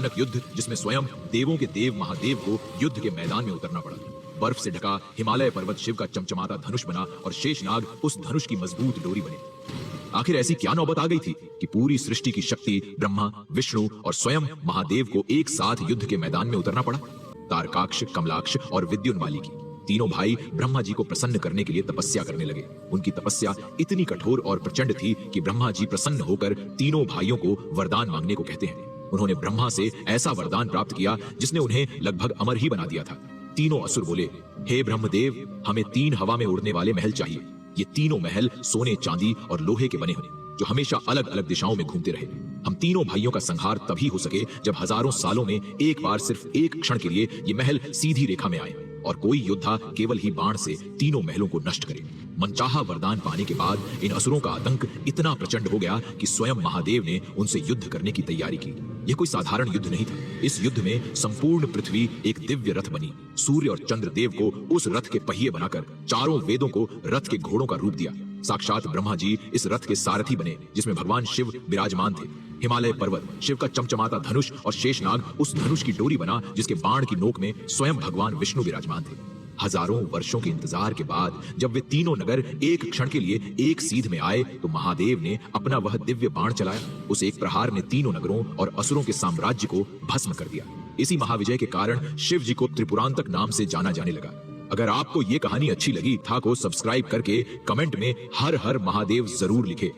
भयानक युद्ध जिसमें स्वयं देवों के देव महादेव को युद्ध के मैदान में उतरना पड़ा। बर्फ से ढका हिमालय पर्वत शिव का चमचमाता धनुष बना और शेषनाग उस धनुष की मजबूत डोरी बने। आखिर ऐसी क्या नौबत आ गई थी कि पूरी सृष्टि की शक्ति ब्रह्मा, विष्णु और स्वयं महादेव को एक साथ युद्ध के मैदान में उतरना पड़ा। तारकाक्ष, कमलाक्ष और विद्युन्माली की तीनों भाई ब्रह्मा जी को प्रसन्न करने के लिए तपस्या करने लगे। उनकी तपस्या इतनी कठोर और प्रचंड थी कि ब्रह्मा जी प्रसन्न होकर तीनों भाइयों को वरदान मांगने को कहते हैं। उन्होंने ब्रह्मा से ऐसा वरदान प्राप्त किया जिसने उन्हें लगभग अमर ही बना दिया था। तीनों असुर बोले, हे ब्रह्मदेव, हमें 3 हवा में उड़ने वाले महल चाहिए। ये तीनों महल सोने, चांदी और लोहे के बने हों, जो हमेशा अलग अलग दिशाओं में घूमते रहे। हम तीनों भाइयों का संहार तभी हो सके जब हजारों सालों में एक बार सिर्फ एक क्षण के लिए ये महल सीधी रेखा में आए और कोई योद्धा केवल ही बाण से तीनों महलों को नष्ट करे। मनचाहा वरदान पाने के बाद इन असुरों का आतंक इतना प्रचंड हो गया कि स्वयं महादेव ने उनसे युद्ध करने की तैयारी की। यह कोई साधारण युद्ध नहीं था। इस युद्ध में संपूर्ण पृथ्वी एक दिव्य रथ बनी। सूर्य और चंद्र देव को उस रथ के पहिए बनाकर चारों वेदों को रथ के घोड़ों का रूप दिया। साक्षात ब्रह्मा जी इस रथ के सारथी बने जिसमें भगवान शिव विराजमान थे। हिमालय पर्वत शिव का चमचमाता धनुष और शेषनाग उस धनुष की डोरी बना जिसके बाण की नोक में स्वयं भगवान विष्णु विराजमान थे। हजारों वर्षों के इंतजार के बाद जब वे तीनों नगर एक क्षण के लिए एक सीध में आए तो महादेव ने अपना वह दिव्य बाण चलाया। उस एक प्रहार ने तीनों नगरों और असुरों के साम्राज्य को भस्म कर दिया। इसी महाविजय के कारण शिव जी को त्रिपुरांतक नाम से जाना जाने लगा। अगर आपको ये कहानी अच्छी लगी था को सब्सक्राइब करके कमेंट में हर हर महादेव जरूर लिखे।